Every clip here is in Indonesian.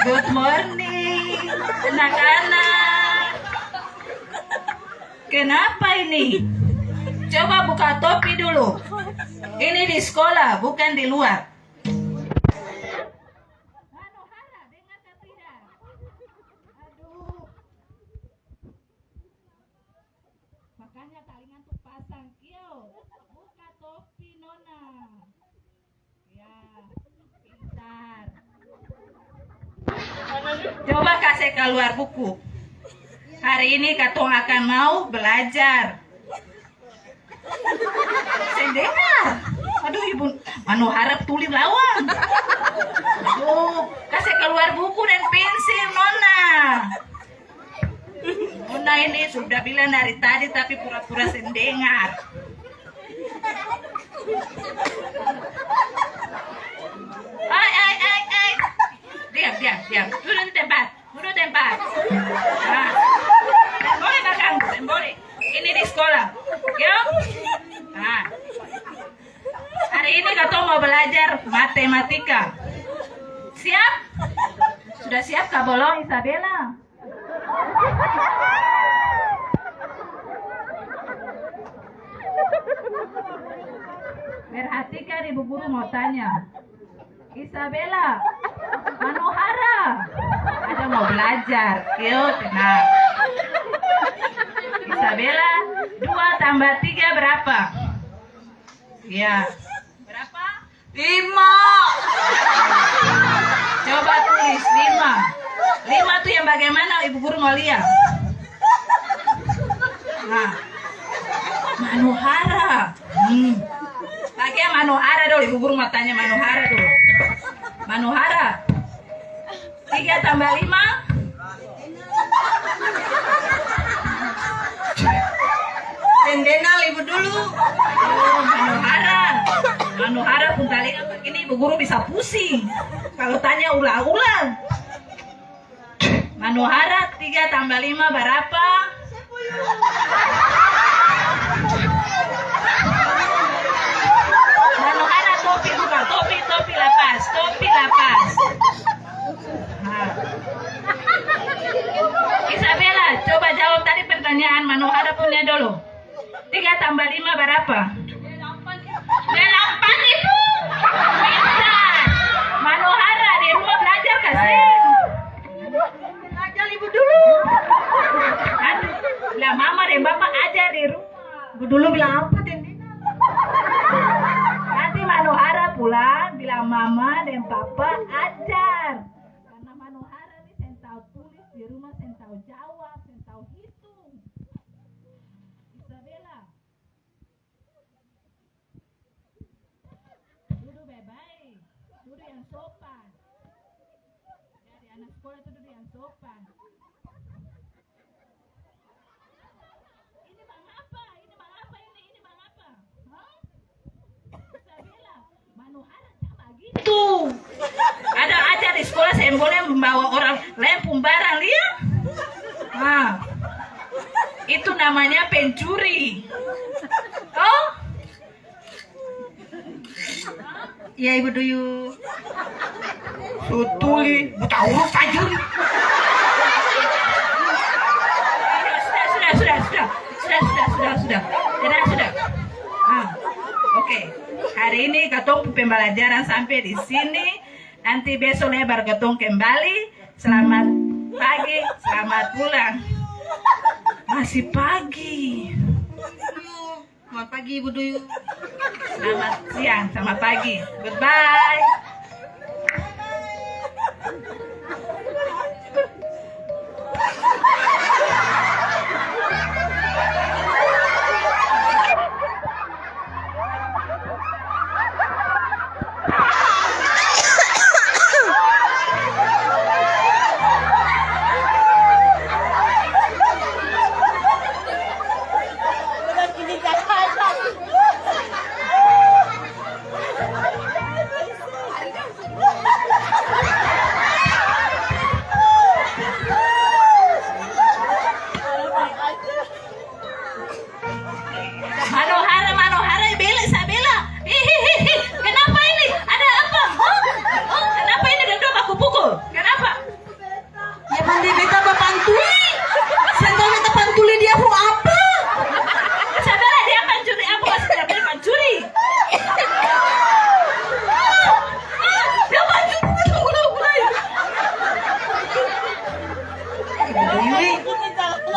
Good morning, anak-anak. Kenapa ini? Coba buka topi dulu. Ini di sekolah, bukan di luar. Manohara, dengar atau tidak? Aduh. Makanya talingan tuh pasang, Kio. Buka topi, Nona. Ya, pintar. Coba kasih keluar buku. Hari ini Katong akan mau belajar. Saya dengar. Aduh, Ibu Manu harap tulis lawan. Aduh, kasih keluar buku dan pensil, Nona. Nona ini sudah bilang dari tadi tapi pura-pura sendengar. Ay. Diam. Duduk di tempat. Nah. Boleh makan, boleh. Ini di sekolah. Yuk. Nah. Hari ini Katong mau belajar matematika. Siap? Sudah siap Kak Bolong, Isabella? Perhatikan Ibu Guru mau tanya. Isabella, Manohara, ada mau belajar. Yuk, tenang. Isabella, 2 tambah 3 berapa? Ya. Berapa? 5. Coba tulis 5. 5 tuh yang bagaimana Ibu Guru mau lihat? Nah. Manohara. Bagian Manohara dulu, Ibu Guru mau tanya Manohara dulu. Manohara. 3 tambah 5. Dendenal Ibu dulu. Oh, Manohara pun kali ini Ibu Guru bisa pusing kalau tanya ulang-ulang. Manohara 3 tambah 5 berapa? Manohara topi buka, topi lepas. Nah. Isabella, coba jawab tadi pertanyaan Manohara punya dulu. 3 tambah 5 berapa? 8 Ibu. Pintar. Manohara di rumah belajar kasih. Belajar Ibu dulu. Lah Mama dan Bapak ajar di rumah. Ibu dulu bilang apa Dendenal? Nanti Manohara pulang bilang Mama dan Papa ajar. Karena Manohara nih saya tahu tulis di rumah, saya tahu jawab, saya tahu hitung. Isabella. Duduk baik-baik. Duduk yang sopan. Jadi anak sekolah itu duduk yang sopan. Ini bang apa? Ini bang apa? Hah? Isabella, Manohara sama gitu. Ada aja di sekolah saya boleh membawa orang lempung barang, lihat. Nah, itu namanya pencuri. Oh? Ya Ibu Duyu. Sutuli, buta huruf aja. Sudah. Oke. Hari ini Katong pembelajaran sampai di sini. Nanti besok lebar Katong kembali. Selamat pagi, selamat pulang. Masih pagi. Selamat pagi Ibu Duyu. Selamat siang, selamat pagi. Goodbye.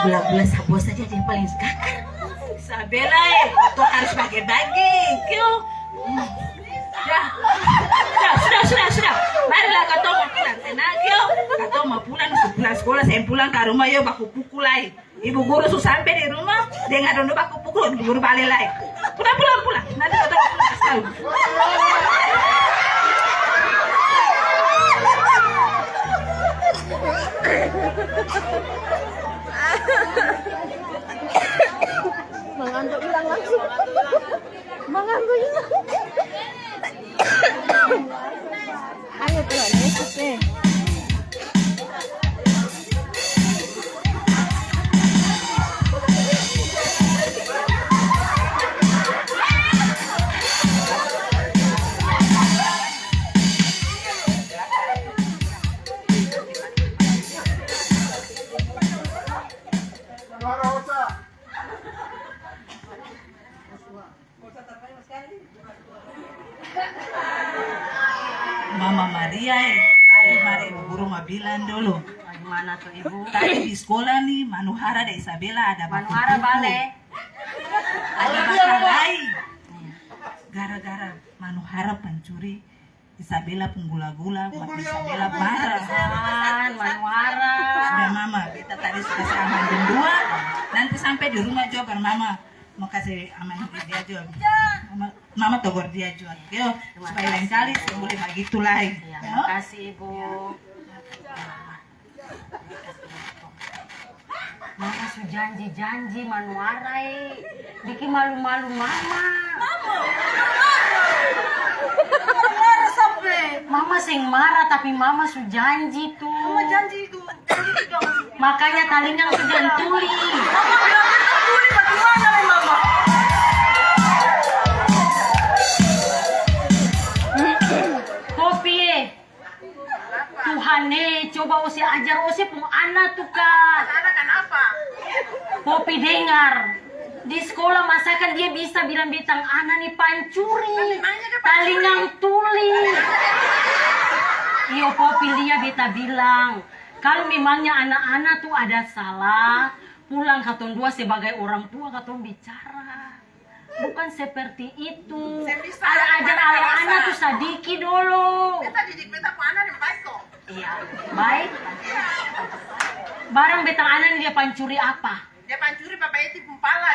Gula-gula sabo saja dia paling kakak. Isabella, kau harus bagi-bagi. Kyo. Sudah. Marilah kau mau pulang. Tenang, Kyo. Kau mau pulang, pulang sekolah, saya pulang ke rumah, yo baku pukul lagi. Ibu guru sudah sampai di rumah, dia nggak ada baku pukul, ibu guru balik lagi. Pulang. Nanti kau pulang tahu. Mengantuk hilang langsung. Mengantuk hilang. Ayo Tuhan Yesus nih. Mama Maria, mari ibu guru mau bilang dulu. Gimana tuh ibu? Tadi di sekolah nih, Manuhara dan Isabella ada baku Manuhara pukul. balik. Ada masalah. Gara-gara Manuhara pencuri, Isabella penggula-gula, buat Isabella marah. Manuhara. Sudah mama, kita tadi sudah aman jam 2. Nanti sampai di rumah juga mama mau kasih aman dia jual. Mama tegur dia jual. Yo, supaya lain kali saya boleh begitu lagi. Ya, makasih ibu. Mama sudah janji Manuhara, bikin malu-malu mama. Mama sing marah tapi mama sudah janji tuh. Mama janji itu. Makanya talingan sudah tuli. Tuli bagaimana mama? Kopi Tuhan coba usi ajar usi pung anak tuh kak. Anak kenapa? Kopi dengar. Di sekolah masakan dia bisa bilang bintang anak nih pancuri. Talingang tuli. Iyo Popi dia beta bilang. Kalau memangnya anak-anak tuh ada salah, pulang katong dua sebagai orang tua katong bicara. Bukan seperti itu. Ajar anak tuh sadiki dulu. Beta didik beta ku anak yang baik kok. Iya, baik. Barang betang anak dia pancuri apa? Dia pancuri bapak itu pempala.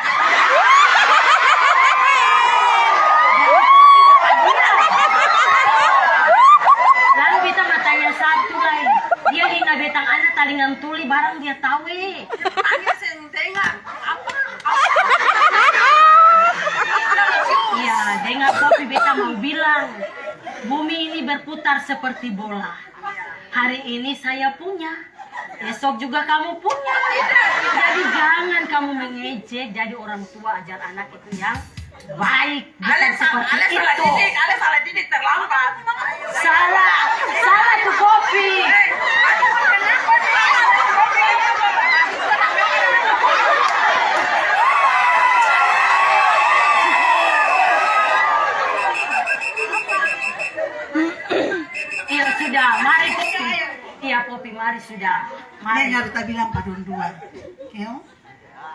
Lalu beta matanya satu lagi. Dia lina betang anak talingan tuli barang dia tahu Hanya sing dengar. Apa? Iya, dengar Popi beta mau bilang. Bumi ini berputar seperti bola. Hari ini saya punya. Esok juga kamu punya. Jadi jangan kamu mengejek. Jadi orang tua ajar anak itu yang baik. Bukan seperti itu. Ale salah didik terlambat. Salah tuh Popi. Iya sudah, mari Popi. Iya Popi, mari sudah. Mari. Neng harus bilang Pak Don Dua. Keo,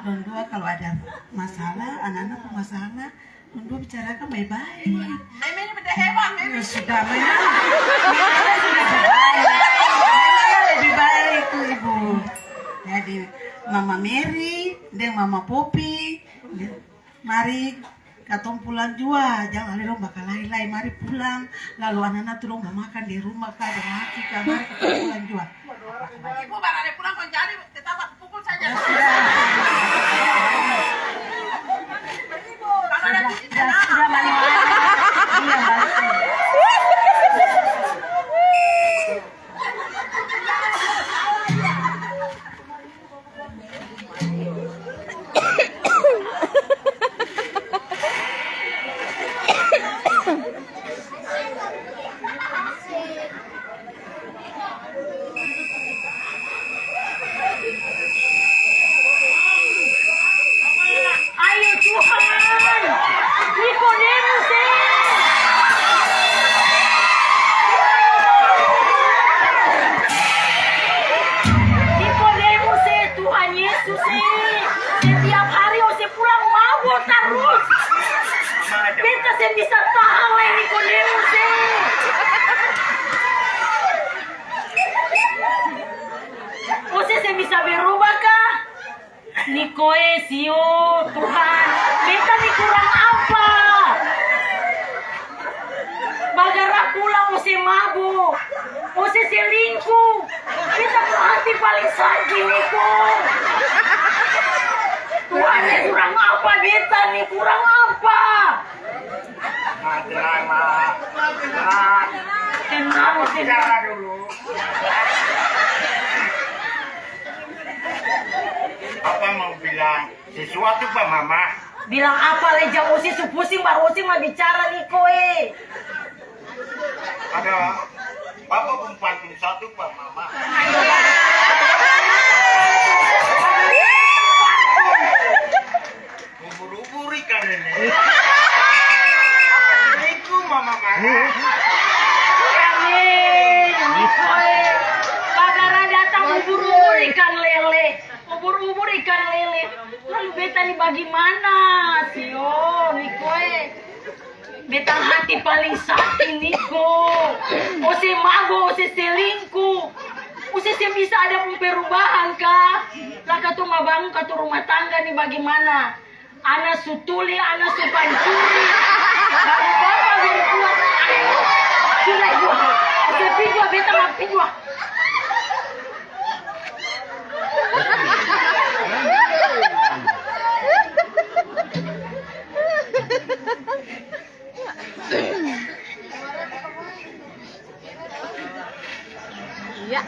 Don Dua kalau ada masalah, anak-anak masalah, Don Dua bicarakan baik-baik. Meme ini beda hebat, Meme. Sudah, Meme. Lebih baik tuh Ibu. Jadi Mama Mary dan Mama Popi, mari katong pulang juga, jangan dong bakal lain-lain, mari pulang. Lalu anak-anak tuh mau makan di rumah kah, ada mati kah, mari kita pulang juga. Ibu barang ada pulang kau jadi tetap pukul saja. Sudah Manuhara. Iya balik. Kumaha ini kondemu sih? Ose saya bisa berubah kah? Nikoe sio Tuhan, beta nih kurang apa? Bagara pulang ose mabuk, ose selingkuh, beta tuh hati paling sakit Niko. Tuhan nih kurang apa beta nih kurang apa? Tenang, Ma. Tenang. Tenang, Bicara dulu. Papa mau bilang sesuatu Pak Mama. Bilang apa leja usi pusing baru usi mah bicara Niko Ada Papa pun pantun satu Pak Mama. Ubur-ubur ikan ini. Itu Mama marah. Niko Bagara datang ubur-ubur ikan lele. Ubur-ubur ikan lele. Lalu beta nih bagaimana? Sio, Niko beta hati paling sakit Niko. Ose mabuk, ose selingkuh. Ose bisa ada perubahan kah? Lah katu mabangun katu rumah tangga nih bagaimana? Ana sutuli, ana supancuri. Bapak berbuat. Sudah gua. Ose pijwa beta mah pijwa. Iya.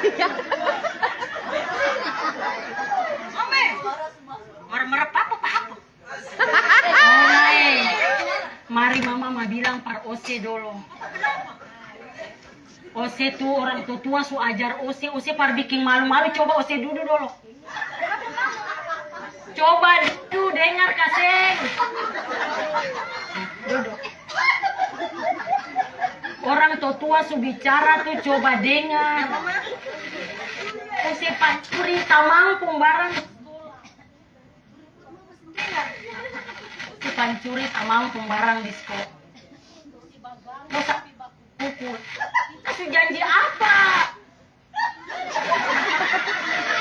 Iya. Marah-marah apa? Mari mama bilang par Ose dulu. Ose tuh orang tua su ajar Ose par bikin malu-malu. Coba Ose duduk dulu. Coba duduk dengar kaseng. Duduk. Orang tua su bicara tuh coba dengar. Ose pancuri tamangpung barang. Si pancuri tamangpung barang di sekolah. Masa pukul. Su janji apa?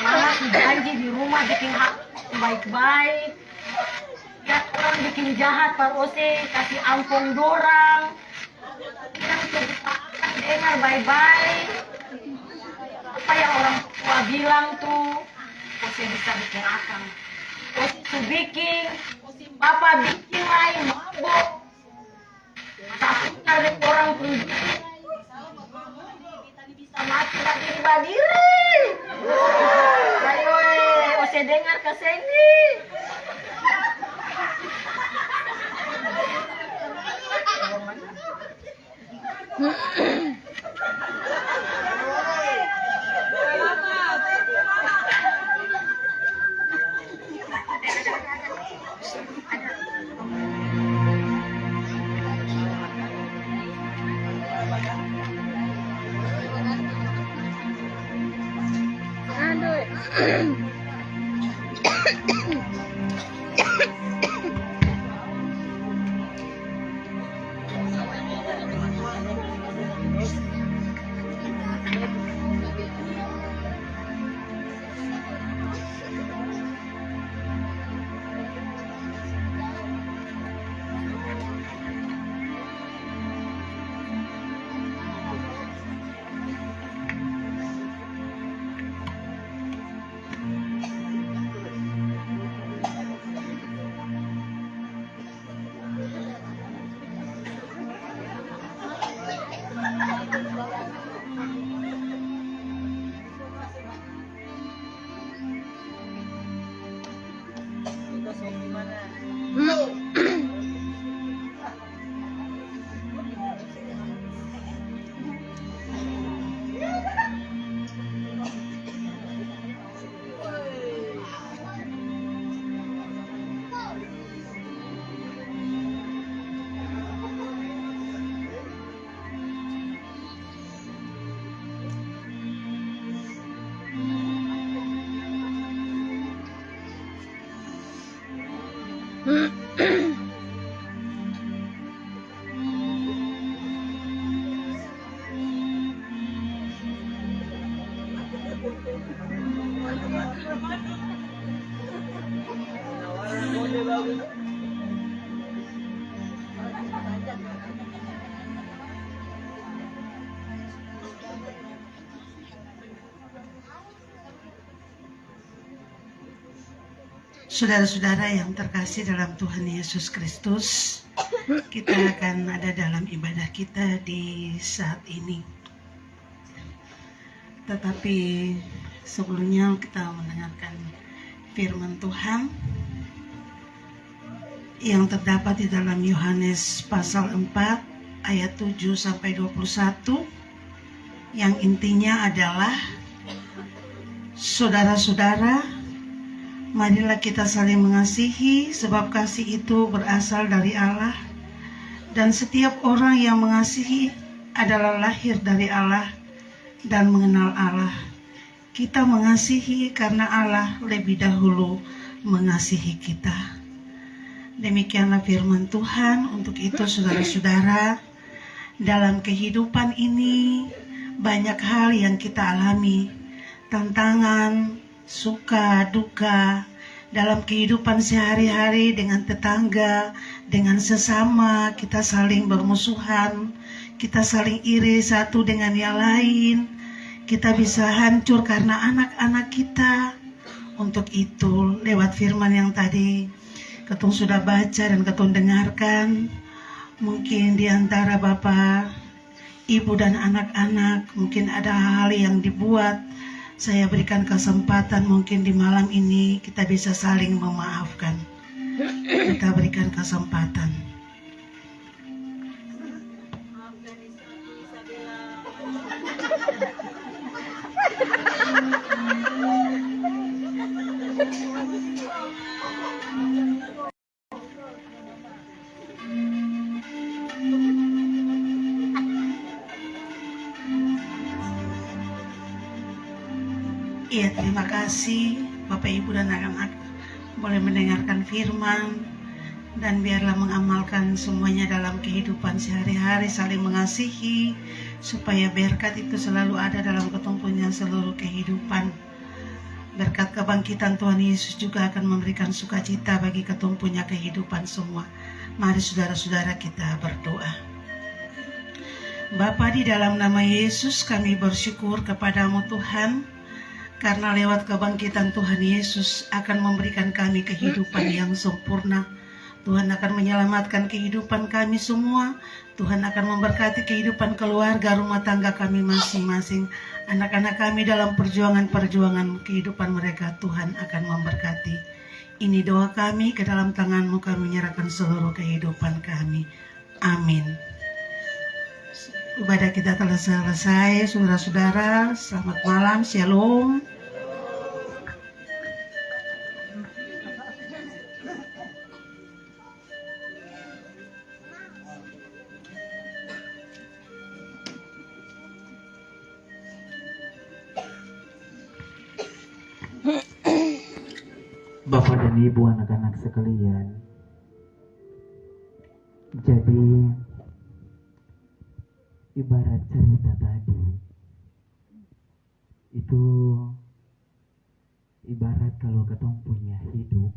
Mama su janji di rumah bikin hak baik-baik. Ya orang bikin jahat par Ose kasih ampun dorang. Dengar baik-baik apa yang orang tua bilang tuh. Ose bisa bikin akang. Ose tuh bikin, papa bikin lain mabok. Tapi dari orang pun bisa mati lagi di badiri. Ayo Ose dengar ke sini. Aduh. Saudara-saudara yang terkasih dalam Tuhan Yesus Kristus, kita akan ada dalam ibadah kita di saat ini. Tetapi sebelumnya kita mendengarkan firman Tuhan yang terdapat di dalam Yohanes pasal 4 ayat 7 sampai 21, yang intinya adalah, saudara-saudara, marilah kita saling mengasihi, sebab kasih itu berasal dari Allah, dan setiap orang yang mengasihi adalah lahir dari Allah dan mengenal Allah. Kita mengasihi karena Allah lebih dahulu mengasihi kita. Demikianlah firman Tuhan. Untuk itu saudara-saudara, dalam kehidupan ini banyak hal yang kita alami, tantangan, suka, duka, dalam kehidupan sehari-hari dengan tetangga, dengan sesama, kita saling bermusuhan, kita saling iri satu dengan yang lain, kita bisa hancur karena anak-anak kita. Untuk itu, lewat firman yang tadi Ketung sudah baca dan Ketung dengarkan, mungkin di antara Bapak, Ibu dan anak-anak, mungkin ada hal yang dibuat. Saya berikan kesempatan mungkin di malam ini kita bisa saling memaafkan. Kita berikan kesempatan. Iya, terima kasih Bapak Ibu dan anak-anak boleh mendengarkan firman, dan biarlah mengamalkan semuanya dalam kehidupan sehari-hari, saling mengasihi, supaya berkat itu selalu ada dalam ketumpunya seluruh kehidupan. Berkat kebangkitan Tuhan Yesus juga akan memberikan sukacita bagi ketumpunya kehidupan semua. Mari saudara-saudara kita berdoa. Bapa, di dalam nama Yesus kami bersyukur kepadamu Tuhan, karena lewat kebangkitan Tuhan Yesus akan memberikan kami kehidupan yang sempurna. Tuhan akan menyelamatkan kehidupan kami semua. Tuhan akan memberkati kehidupan keluarga, rumah tangga kami masing-masing. Anak-anak kami dalam perjuangan-perjuangan kehidupan mereka, Tuhan akan memberkati. Ini doa kami, ke dalam tangan-Mu kami menyerahkan seluruh kehidupan kami. Amin. Ibadah kita telah selesai, saudara-saudara. Selamat malam, shalom. Bapak dan Ibu, anak-anak sekalian, jadi ibarat cerita tadi itu ibarat kalau ketong punya hidup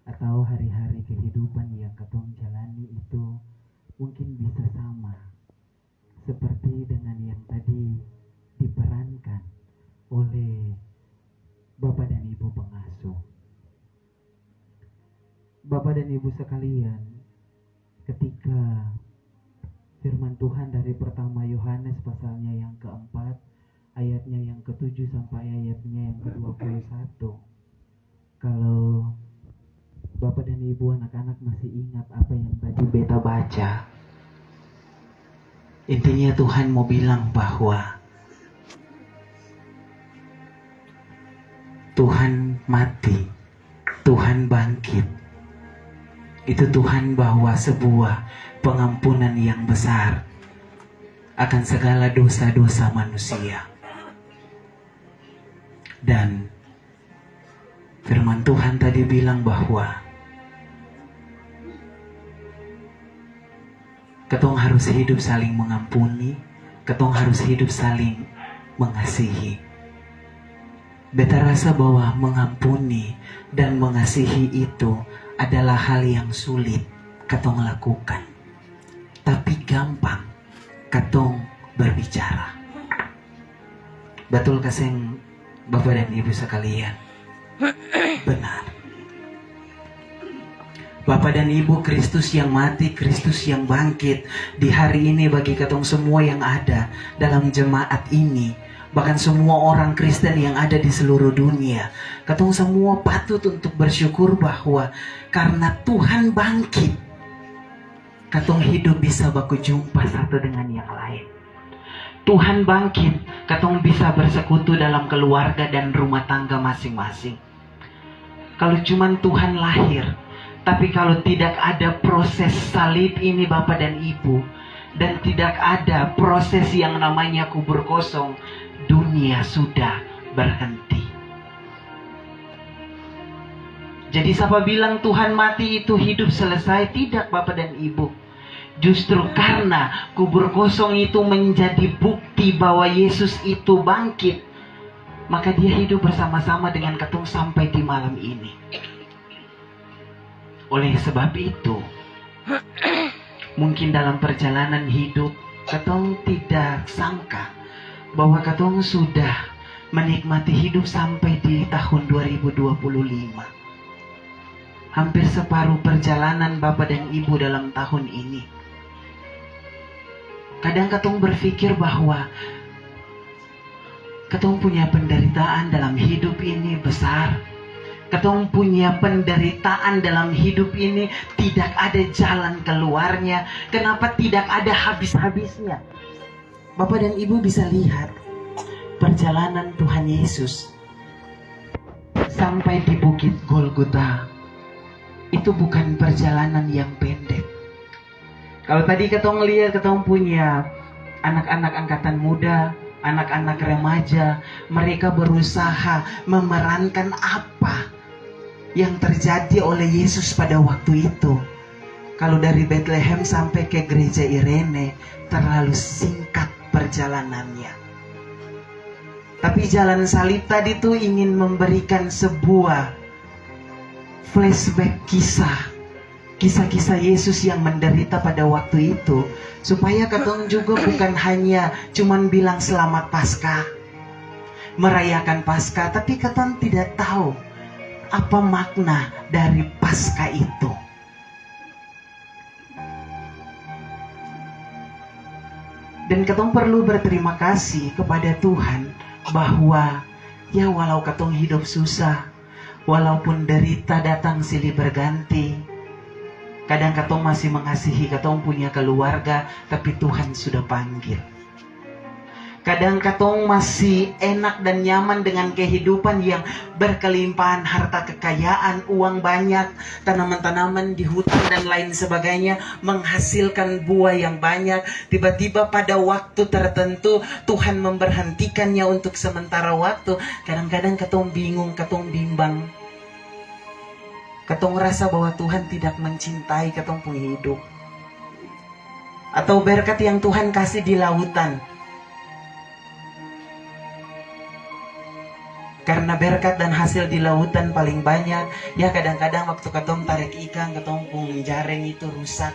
atau hari-hari kehidupan yang ketong jalani itu mungkin bisa sama seperti dengan yang tadi diperankan oleh Bapak dan Ibu pengasuh. Bapak dan Ibu sekalian, ketika firman Tuhan dari pertama Yohanes pasalnya yang keempat, ayatnya yang ke-7 sampai ayatnya yang ke-21. Kalau Bapak dan Ibu anak-anak masih ingat apa yang tadi beta baca, intinya Tuhan mau bilang bahwa Tuhan mati, Tuhan bangkit. Itu Tuhan bawa sebuah pengampunan yang besar akan segala dosa-dosa manusia. Dan firman Tuhan tadi bilang bahwa ketong harus hidup saling mengampuni, ketong harus hidup saling mengasihi. Beta rasa bahwa mengampuni dan mengasihi itu adalah hal yang sulit katong lakukan. Tapi gampang katong berbicara. Betul kaseng Bapak dan Ibu sekalian? Benar. Bapak dan Ibu, Kristus yang mati, Kristus yang bangkit di hari ini bagi katong semua yang ada dalam jemaat ini, bahkan semua orang Kristen yang ada di seluruh dunia, katong semua patut untuk bersyukur bahwa karena Tuhan bangkit, katong hidup bisa baku jumpa satu dengan yang lain. Tuhan bangkit, katong bisa bersekutu dalam keluarga dan rumah tangga masing-masing. Kalau cuman Tuhan lahir, tapi kalau tidak ada proses salib ini Bapak dan Ibu, dan tidak ada proses yang namanya kubur kosong, dunia sudah berhenti. Jadi siapa bilang Tuhan mati itu hidup selesai? Tidak Bapak dan Ibu. Justru karena kubur kosong itu menjadi bukti bahwa Yesus itu bangkit, maka dia hidup bersama-sama dengan katong sampai di malam ini. Oleh sebab itu, mungkin dalam perjalanan hidup, katong tidak sangka bahwa katong sudah menikmati hidup sampai di tahun 2025. Hampir separuh perjalanan Bapak dan Ibu dalam tahun ini. Kadang katong berpikir bahwa katong punya penderitaan dalam hidup ini besar. Katong punya penderitaan dalam hidup ini tidak ada jalan keluarnya. Kenapa tidak ada habis-habisnya? Bapak dan Ibu bisa lihat perjalanan Tuhan Yesus sampai di Bukit Golgota. Itu bukan perjalanan yang pendek. Kalau tadi katong lihat, katong punya anak-anak angkatan muda, anak-anak remaja, mereka berusaha memerankan apa yang terjadi oleh Yesus pada waktu itu. Kalau dari Bethlehem sampai ke gereja Irene, terlalu singkat perjalanannya. Tapi jalan salib tadi tuh ingin memberikan sebuah flashback kisah-kisah Yesus yang menderita pada waktu itu, supaya katong juga bukan hanya cuman bilang selamat Paskah, merayakan Paskah, tapi katong tidak tahu apa makna dari Paskah itu. Dan katong perlu berterima kasih kepada Tuhan bahwa ya walau katong hidup susah, walaupun derita datang silih berganti, kadang katong masih mengasihi, katong punya keluarga, tapi Tuhan sudah panggil. Kadang katong masih enak dan nyaman dengan kehidupan yang berkelimpahan harta kekayaan, uang banyak, tanaman-tanaman di hutan dan lain sebagainya, menghasilkan buah yang banyak. Tiba-tiba pada waktu tertentu Tuhan memberhentikannya untuk sementara waktu. Kadang-kadang katong bingung, katong bimbang. Katong rasa bahwa Tuhan tidak mencintai katong punya hidup. Atau berkat yang Tuhan kasih di lautan, karena berkat dan hasil di lautan paling banyak, ya kadang-kadang waktu katong tarik ikan, katong pun jaring itu rusak.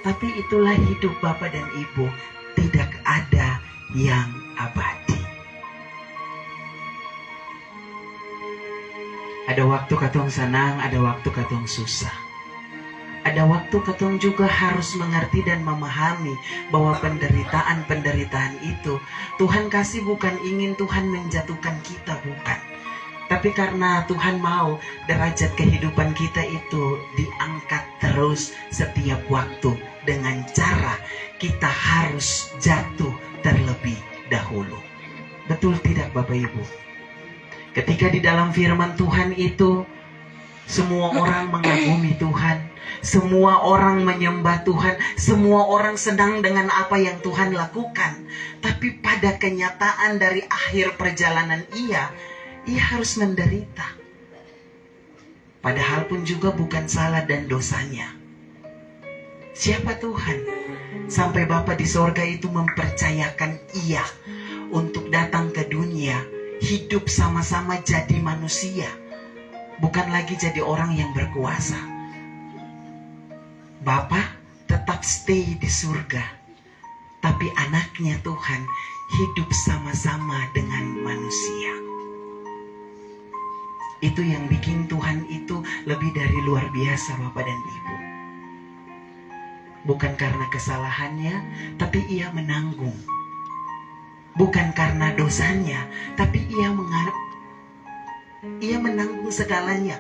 Tapi itulah hidup Bapak dan Ibu, tidak ada yang abadi. Ada waktu katong senang, ada waktu katong susah. Ada waktu katong juga harus mengerti dan memahami bahwa penderitaan itu Tuhan kasih bukan ingin Tuhan menjatuhkan kita, bukan. Tapi karena Tuhan mau derajat kehidupan kita itu diangkat terus setiap waktu dengan cara kita harus jatuh terlebih dahulu. Betul tidak Bapak Ibu? Ketika di dalam firman Tuhan itu, semua orang mengagumi Tuhan, semua orang menyembah Tuhan, semua orang senang dengan apa yang Tuhan lakukan. Tapi pada kenyataan dari akhir perjalanan ia harus menderita. Padahal pun juga bukan salah dan dosanya. Siapa Tuhan? Sampai Bapa di sorga itu mempercayakan ia untuk datang ke dunia hidup sama-sama jadi manusia, bukan lagi jadi orang yang berkuasa. Bapa tetap stay di surga, tapi anaknya Tuhan hidup sama-sama dengan manusia. Itu yang bikin Tuhan itu lebih dari luar biasa, Bapak dan Ibu. Bukan karena kesalahannya, tapi ia menanggung. Bukan karena dosanya, tapi ia menanggung segalanya.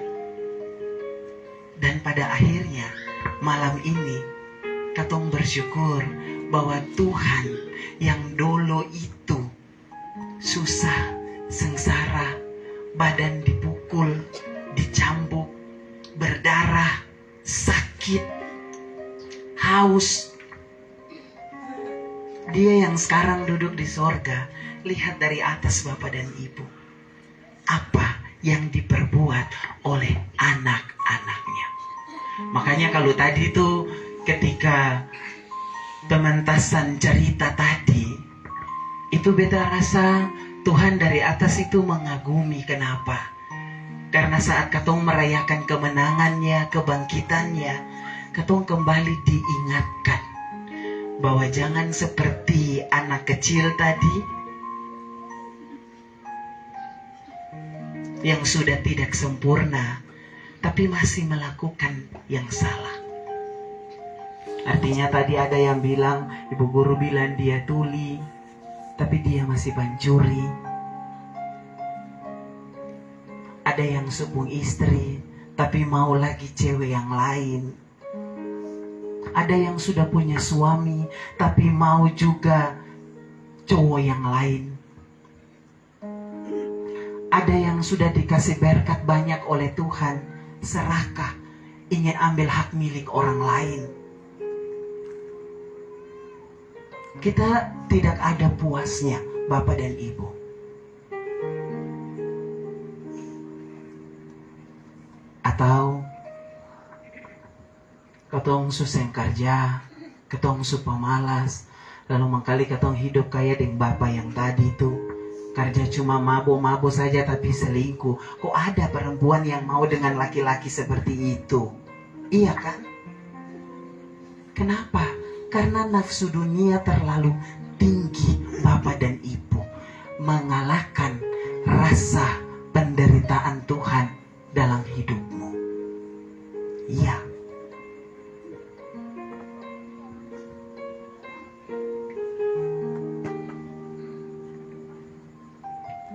Dan pada akhirnya, malam ini, katong bersyukur bahwa Tuhan yang dulu itu susah, sengsara, badan dipukul, dicambuk, berdarah, sakit, haus. Dia yang sekarang duduk di sorga, lihat dari atas Bapak dan Ibu. Apa yang diperbuat oleh anak-anaknya. Makanya kalau tadi itu ketika pementasan cerita tadi, itu beta rasa Tuhan dari atas itu mengagumi. Kenapa? Karena saat katong merayakan kemenangannya, kebangkitannya, katong kembali diingatkan bahwa jangan seperti anak kecil tadi yang sudah tidak sempurna, tapi masih melakukan yang salah. Artinya tadi ada yang bilang, ibu guru bilang dia tuli, tapi dia masih pencuri. Ada yang sepuh istri, tapi mau lagi cewek yang lain. Ada yang sudah punya suami, tapi mau juga cowok yang lain. Ada yang sudah dikasih berkat banyak oleh Tuhan, serakah, ingin ambil hak milik orang lain. Kita tidak ada puasnya, Bapak dan Ibu. Atau katong suseng kerja, katong supa malas, lalu mengkali katong hidup kayak dengan Bapak yang tadi itu. Kerja cuma mabo-mabo saja tapi selingkuh. Kok ada perempuan yang mau dengan laki-laki seperti itu? Iya kan? Kenapa? Karena nafsu dunia terlalu tinggi, Bapak dan Ibu, mengalahkan rasa penderitaan Tuhan dalam hidupmu. Iya.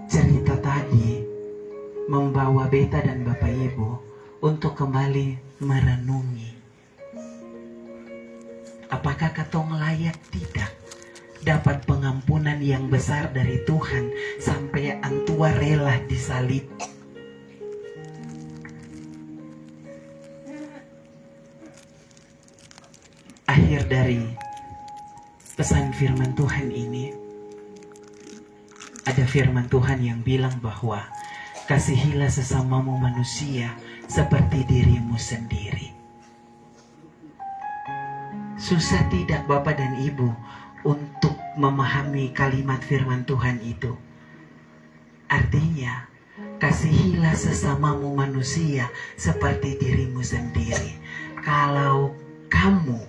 Cerita tadi membawa beta dan Bapak Ibu untuk kembali merenungi. Apakah katong layak tidak dapat pengampunan yang besar dari Tuhan sampai antua rela disalib? Akhir dari pesan firman Tuhan ini, ada firman Tuhan yang bilang bahwa kasihilah sesamamu manusia seperti dirimu sendiri. Susah tidak Bapak dan Ibu untuk memahami kalimat firman Tuhan itu? Artinya, kasihilah sesamamu manusia seperti dirimu sendiri. Kalau kamu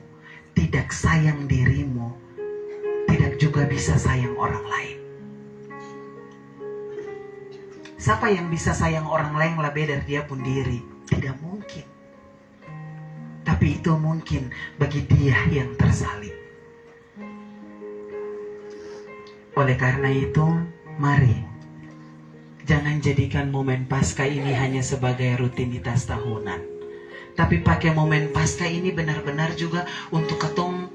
tidak sayang dirimu, tidak juga bisa sayang orang lain. Siapa yang bisa sayang orang lain lebih dari dia pun diri? Tidak mungkin. Tapi itu mungkin bagi dia yang tersalib. Oleh karena itu, mari jangan jadikan momen Paskah ini hanya sebagai rutinitas tahunan. Tapi pakai momen Paskah ini benar-benar juga untuk ketong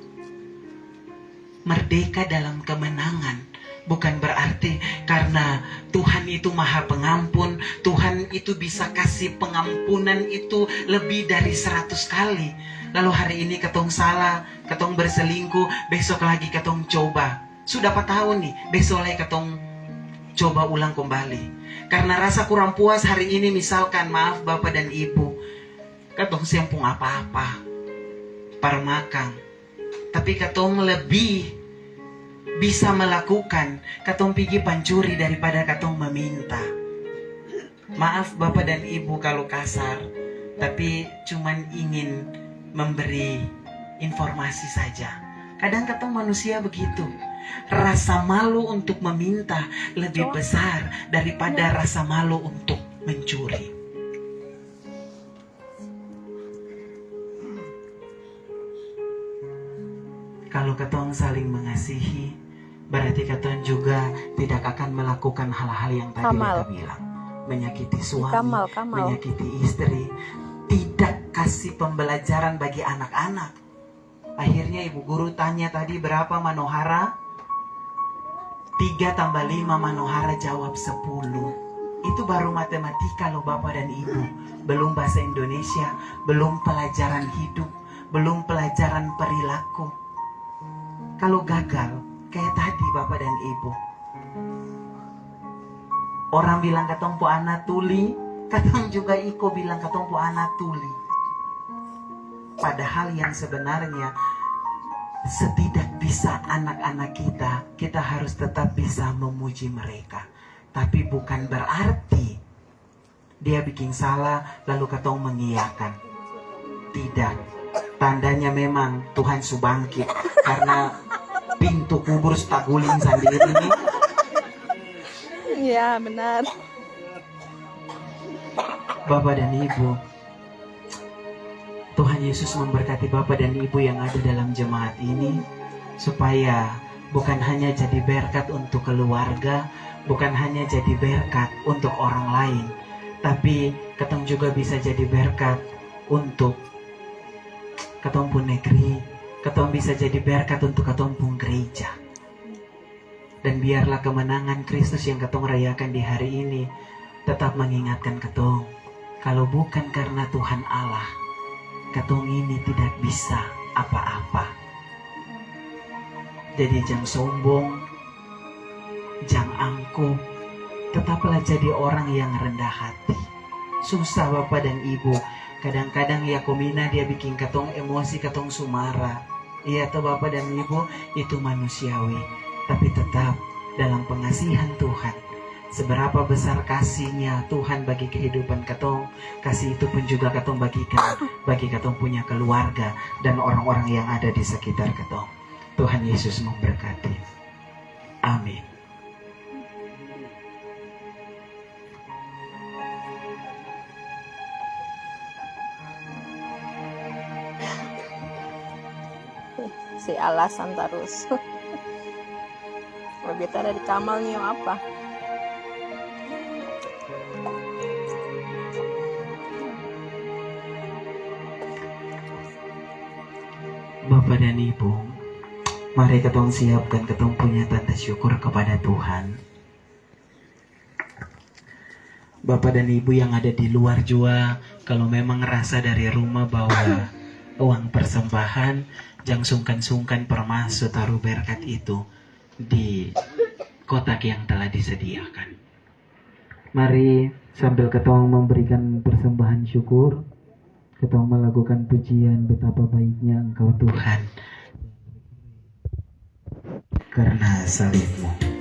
merdeka dalam kemenangan. Bukan berarti karena Tuhan itu maha pengampun, Tuhan itu bisa kasih pengampunan itu lebih dari 100 kali. Lalu hari ini ketong salah, ketong berselingkuh, besok lagi ketong coba. Sudah 4 tahun nih, besok lagi ketong coba ulang kembali. Karena rasa kurang puas hari ini misalkan, maaf Bapak dan Ibu, ketong sempung apa-apa, parmakang. Tapi ketong lebih bisa melakukan, katong pergi pancuri daripada katong meminta. Maaf Bapak dan Ibu kalau kasar, tapi cuman ingin memberi informasi saja. Kadang katong manusia begitu. Rasa malu untuk meminta lebih besar daripada rasa malu untuk mencuri. Kalau katong saling mengasihi, berarti katong juga tidak akan melakukan hal-hal yang tadi kita bilang. Menyakiti suami, menyakiti istri, tidak kasih pembelajaran bagi anak-anak. Akhirnya ibu guru tanya tadi berapa manohara? 3 tambah 5 manohara jawab 10. Itu baru matematika loh Bapak dan Ibu. Belum bahasa Indonesia, belum pelajaran hidup, belum pelajaran perilaku. Kalau gagal, kayak tadi Bapak dan Ibu. Orang bilang katong po anak tuli, katong juga iko bilang katong po anak tuli. Padahal yang sebenarnya setidak bisa anak-anak kita harus tetap bisa memuji mereka. Tapi bukan berarti dia bikin salah lalu katong mengiyakan. Tidak. Tandanya memang Tuhan subangkit karena pintu kubur staguling sendiri ini. Iya, benar. Bapak dan Ibu, Tuhan Yesus memberkati Bapak dan Ibu yang ada dalam jemaat ini, supaya bukan hanya jadi berkat untuk keluarga, bukan hanya jadi berkat untuk orang lain, tapi katong juga bisa jadi berkat untuk katong pun negeri, katong bisa jadi berkat untuk katong pun gereja. Dan biarlah kemenangan Kristus yang katong rayakan di hari ini tetap mengingatkan katong, kalau bukan karena Tuhan Allah, katong ini tidak bisa apa-apa. Jadi jangan sombong, jangan angkuh, tetaplah jadi orang yang rendah hati. Susah Bapak dan Ibu, kadang-kadang ya komina dia bikin katong emosi, katong sumara. Iya toh Bapak dan Ibu, itu manusiawi. Tapi tetap dalam pengasihan Tuhan, seberapa besar kasihnya Tuhan bagi kehidupan katong, kasih itu pun juga katong bagikan bagi katong punya keluarga dan orang-orang yang ada di sekitar katong. Tuhan Yesus memberkati. Amin. Si alasan terus. Kalau beta ada di Kamal nih apa? Bapak dan Ibu, mari katong siapkan katong punya tanda syukur kepada Tuhan. Bapak dan Ibu yang ada di luar juga, kalau memang rasa dari rumah bawa uang persembahan, jangan sungkan-sungkan permasuk taruh berkat itu di kotak yang telah disediakan. Mari sambil ketong memberikan persembahan syukur, ketong melakukan pujian betapa baiknya Engkau Tuhan karena salib-Mu.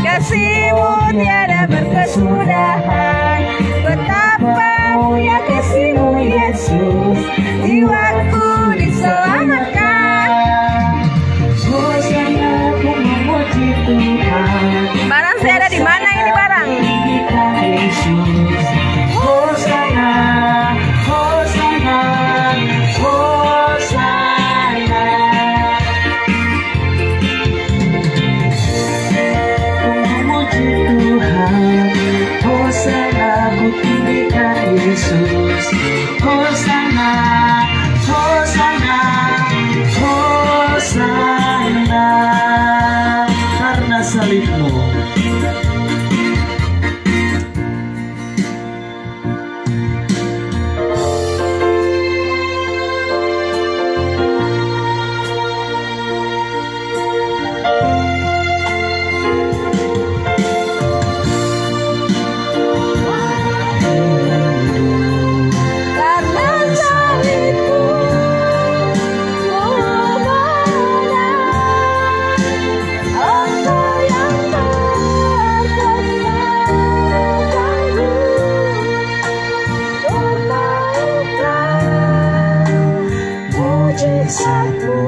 Kasih-Mu tiada berkesudahan, betapa mulia kasih-Mu Yesus, jiwaku diselamatkan. Barang saya ada di mana ini barang? ku tinggikan Yesus. Hosana, Hosana, Hosana, karena salibmu. Mujizatmu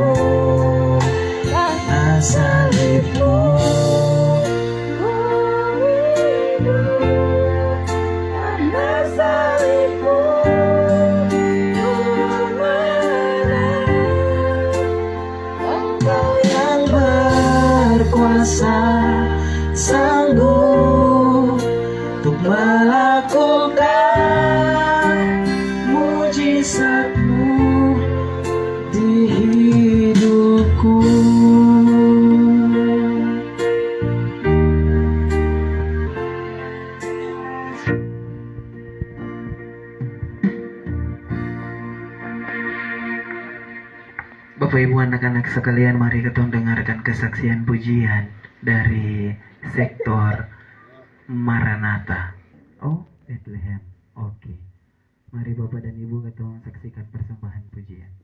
karena salibmu, karena salibmu ku menang. Engkau yang berkuasa, sanggup untuk melakukan mujizatmu di hidupku. Bapak Ibu anak-anak sekalian, mari kita dengarkan kesaksian pujian dari sektor Maranatha. Oh, Bethlehem. Oke. Mari Bapak dan Ibu kita saksikan persembahan pujian.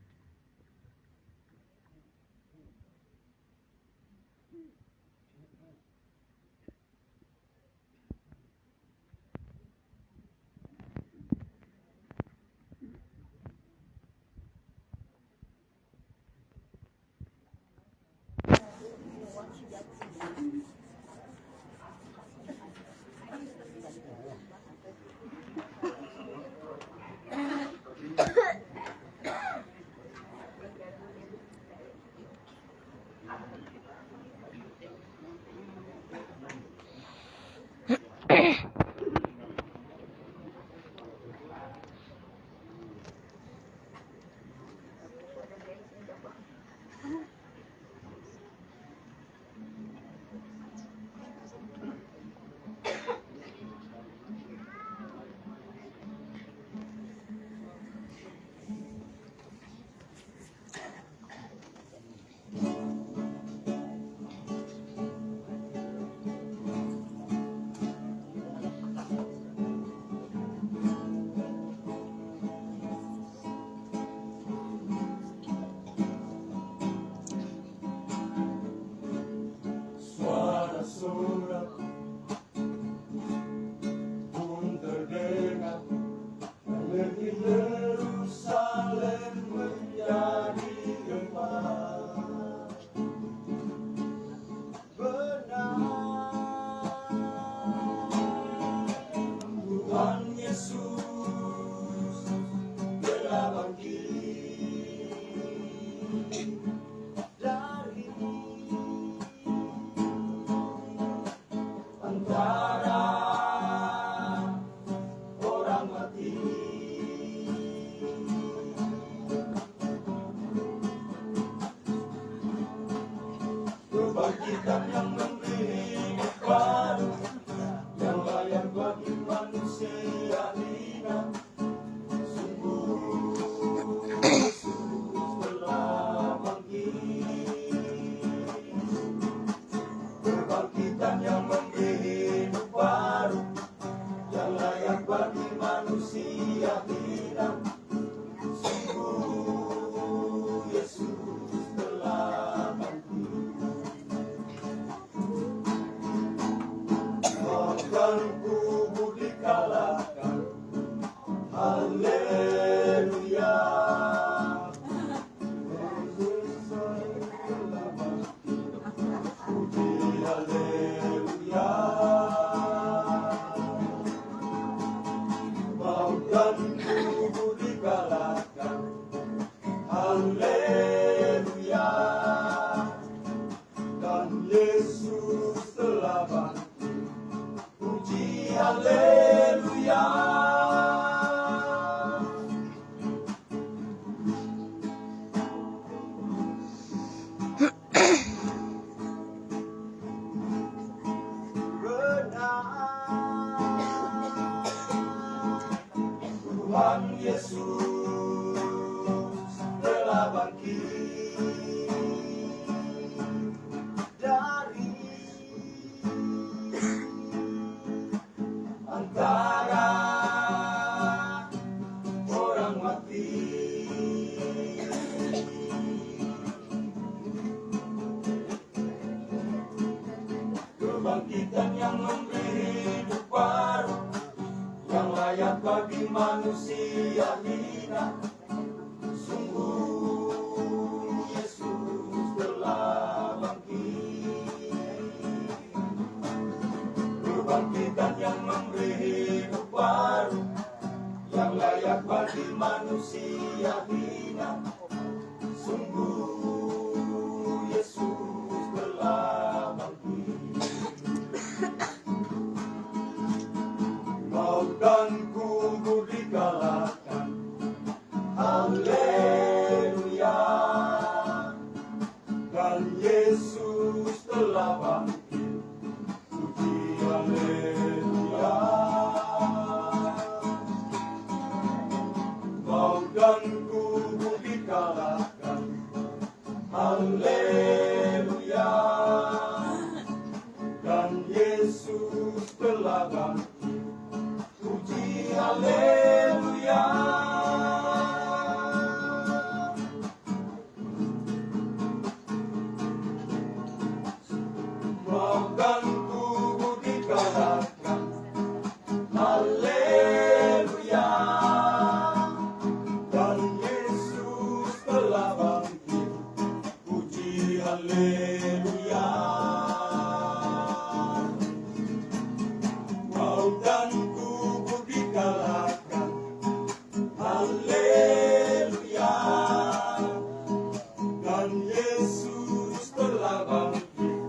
Kebangkitan yang memberi hidup baru, yang layak bagi manusia hina. Sungguh Yesus telah bangkit. Kebangkitan yang memberi hidup baru, yang layak bagi manusia hina. Sungguh Yesus telah bangkit. Makan kubur dikalahkan, haleluya. Yesus telah bangkit, puji haleluya. Makan kubur dikalahkan, haleluya. Dan Yesus telah bangkit, puji haleluya. Tuhan Yesus telah bangkit dari antara orang mati. Kebangkitan yang memberi hidup baru, yang layak bagi manusia hina. Sungguh Yesus telah bangkit. Kebangkitan yang memberi hidup baru, yang layak bagi manusia hina. Sungguh Yesus telah bangkit. Maut dan kubur dikalahkan, haleluya. Dan Yesus telah bangkit, puji haleluya. Maut dan kubur dikalahkan, haleluya. Dan Yesus telah bangkit, puji haleluya. Maut dan kubur dikalahkan, haleluya. Dan Yesus telah bangkit, puji haleluya. Maut dan kubur dikalahkan, haleluya. Dan Yesus telah bangkit,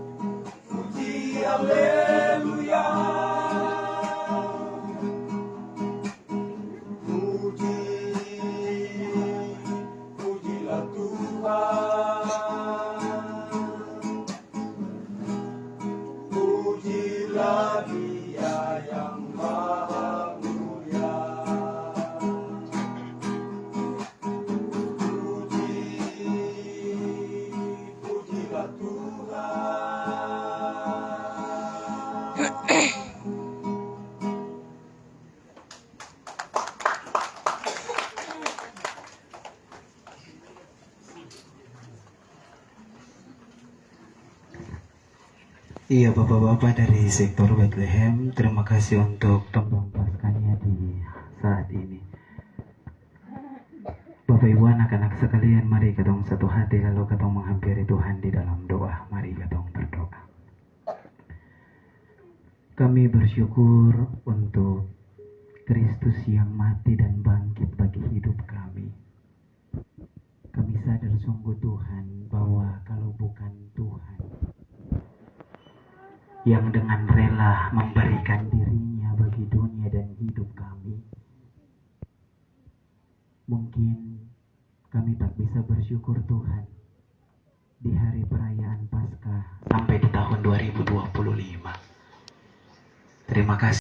puji haleluya. Pujilah Tuhan, pujilah Dia yang maha mulia. Pujilah Tuhan. Iya, Bapak-Bapak dari sektor Bethlehem, terima kasih untuk tembang paskanya di saat ini. Bapak Ibu anak-anak sekalian, mari ketong satu hati lalu ketong menghampiri Tuhan di dalam doa. Mari ketong berdoa. Kami bersyukur untuk Kristus yang mati dan bangkit bagi hidup kami. Kami sadar sungguh Tuhan bahwa kalau bukan Tuhan yang dengan rela memberikan dirinya bagi dunia dan hidup kami, mungkin kami tak bisa bersyukur Tuhan di hari perayaan Paskah sampai di tahun 2025. Terima kasih.